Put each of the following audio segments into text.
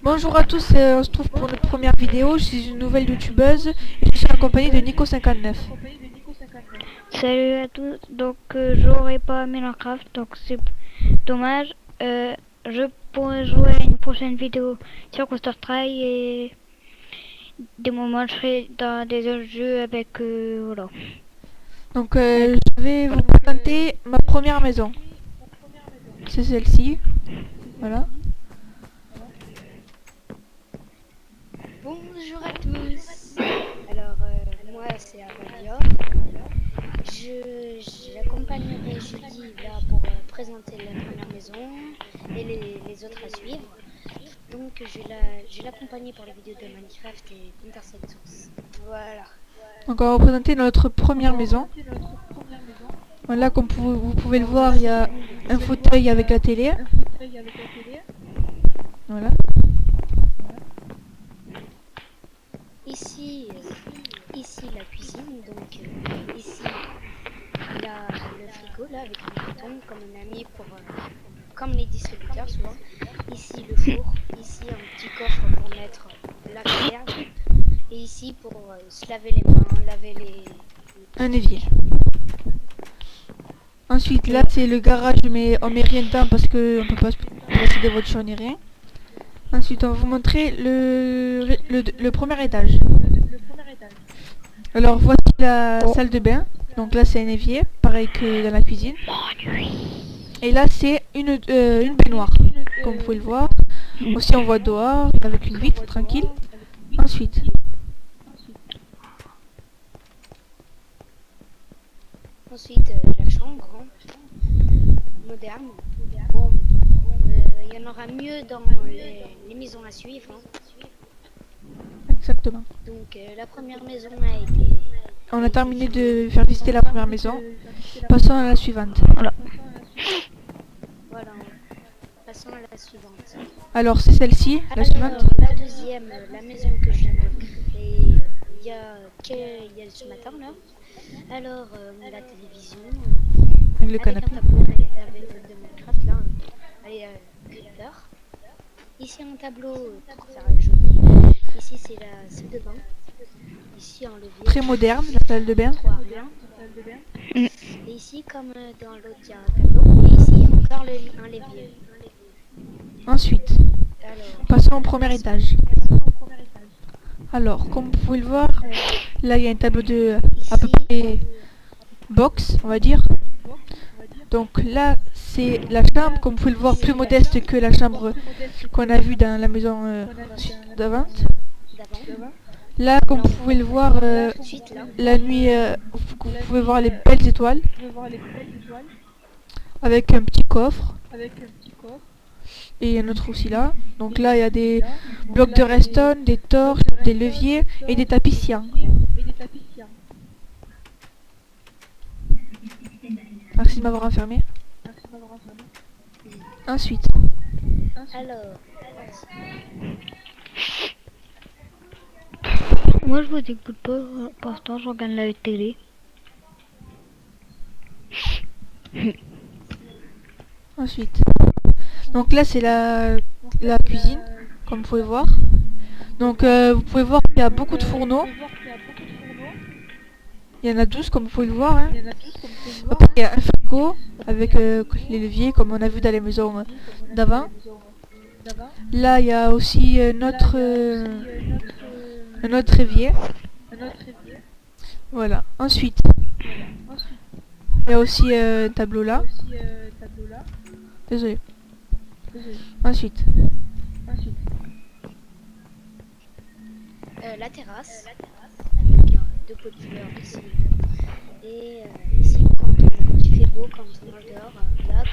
Bonjour à tous, on se trouve pour notre première vidéo. Je suis une nouvelle youtubeuse et je suis accompagnée de Nico59. Salut à tous, donc j'aurais pas Minecraft, donc c'est dommage. Je pourrais jouer à une prochaine vidéo sur Counter-Strike et des moments je serai dans des autres jeux avec voilà. Donc je vais vous présenter ma première maison. C'est celle-ci. Voilà. Bonjour à tous. Alors moi c'est Avalia. J'accompagnerai Julie là pour présenter la première maison et les autres à suivre. Donc je vais l'accompagner pour les vidéos de Minecraft et Counter-Strike Source. Voilà. Donc on va vous présenter notre première maison. Voilà, comme vous pouvez le voir, il y a un fauteuil avec la télé. Voilà. Ici la cuisine, donc ici il y a le frigo là avec un bouton comme on a mis pour comme les distributeurs souvent. Ici le four, ici un petit coffre pour mettre la réserve et ici pour se laver les mains, laver les Un évier. Ensuite là c'est le garage, mais on met rien dedans parce qu'on ne peut pas placer des voitures ni rien. Ensuite on va vous montrer le premier étage. Alors voici la salle de bain. Donc là c'est un évier, pareil que dans la cuisine. Et là c'est une baignoire, comme vous pouvez le voir. Aussi on voit dehors, avec une vitre, tranquille. Ensuite, la chambre moderne. Bon, il y en aura mieux dans les maisons à suivre. exactement. Donc la première maison a été... On a terminé de faire visiter la première maison. Passons à la suivante. Voilà, passons à la suivante. Alors c'est celle-ci, la suivante. La deuxième, la maison que je viens de créer, il y a ce matin là. Alors la télévision Avec le avec canapé. un tableau avec de Minecraft là, allez Creeper. Ici un tableau pour faire joli. Ici c'est la salle de bain. Ici un levier. Très moderne, la salle de bain. Rien. Et ici comme dans l'autre il y a un tableau. Et ici encore un levier. Ensuite, Alors, passons au premier étage. Alors, comme vous pouvez le voir, là il y a un tableau de à peu près box, on va dire. Donc là, c'est la chambre, comme vous pouvez le voir, plus modeste que la chambre qu'on a vue dans la maison d'avant. d'avant. Là, comme vous pouvez le voir, Tout de suite là. la nuit, vous pouvez voir les belles étoiles. Avec un petit coffre. Et un autre aussi là. Donc là, il y a des blocs de redstone, des torches, des leviers et des tapis cyan. Merci de m'avoir enfermé. Ensuite, Alors, Moi je vous écoute pas, pour l'instant je regarde la télé. ensuite. Donc là, c'est la cuisine, comme vous pouvez voir. Donc vous pouvez voir qu'il y a beaucoup de fourneaux. Il y en a 12 comme vous pouvez le voir. Hein. Après, il y a un frigo avec les leviers comme on a vu dans les maisons d'avant. Là, il y a aussi un autre évier. Voilà. Ensuite, il y a aussi un tableau là. Désolé. Ensuite, la terrasse avec deux pots de fleurs ici. Et ici, quand il fait beau, quand on mange dehors,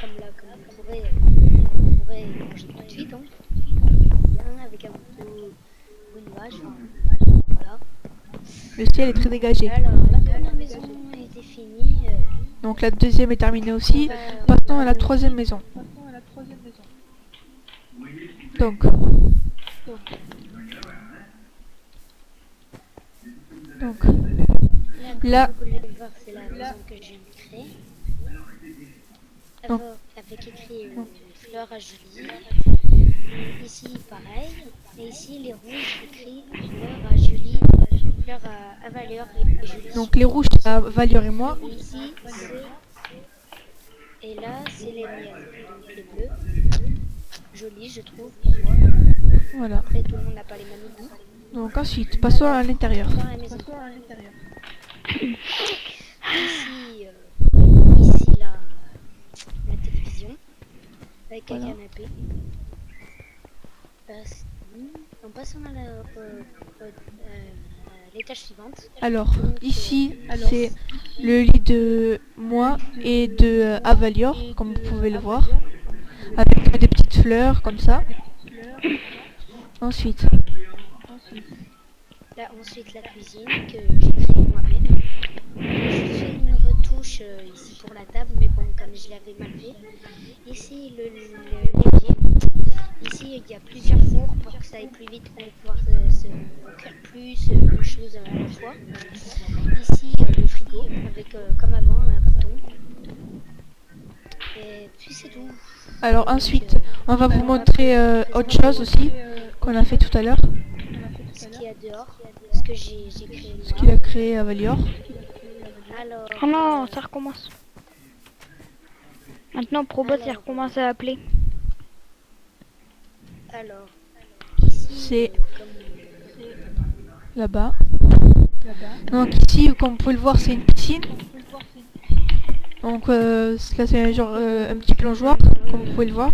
comme on pourrait manger tout de suite. Hein. Bien, avec un beau nuage. Voilà. le ciel est très dégagé. Alors, la première maison a été finie. Donc la deuxième est terminée aussi. Passons à la troisième maison. Donc là, Comme vous pouvez le voir, c'est la maison que je viens de créer. Donc. Avec écrit fleurs à Julie. Ici, pareil. Et ici, les rouges, j'écris fleurs à Julie, fleurs à Valeur et Julie. Donc les rouges, c'est à Valior et moi. Et ici, et là, c'est les miennes. Donc les bleus. Jolis, je trouve, pour moi. Voilà. Après, tout le monde n'a pas les mêmes goûts. Donc ensuite, passons à l'intérieur. Dans la maison. Ici, ici la télévision avec un Voilà. canapé. En passant à l'étage suivante. Alors, ici, c'est le lit de moi et de Avalior, comme vous pouvez le voir. Avec des petites fleurs, comme ça. Ensuite, Là, ensuite, la cuisine que j'ai créée moi-même. J'ai fait une retouche ici pour la table, mais bon, comme je l'avais mal fait. Ici, l'évier. Ici, il y a plusieurs fours pour que ça aille plus vite, pour pouvoir se cuire plus de choses à la fois. Ici, le frigo, avec comme avant un bouton. Et puis c'est tout. alors ensuite, on va vous montrer autre chose aussi, qu'on a fait tout à l'heure. Ce qu'il y a dehors, ce que j'ai créé Ce qu'il a créé Avalior. Alors, Oh non, ça recommence. Maintenant, Probot, il recommence à appeler. alors, ici, C'est comme là-bas. Donc ici, comme vous pouvez le voir, c'est une piscine. Donc là, c'est genre un petit plongeoir, comme vous pouvez le voir.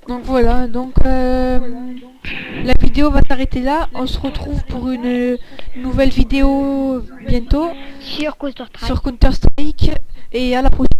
Donc voilà, donc la vidéo va s'arrêter là. On se retrouve pour une nouvelle vidéo bientôt Sur Coaster Strike. sur Counter-Strike et à la prochaine.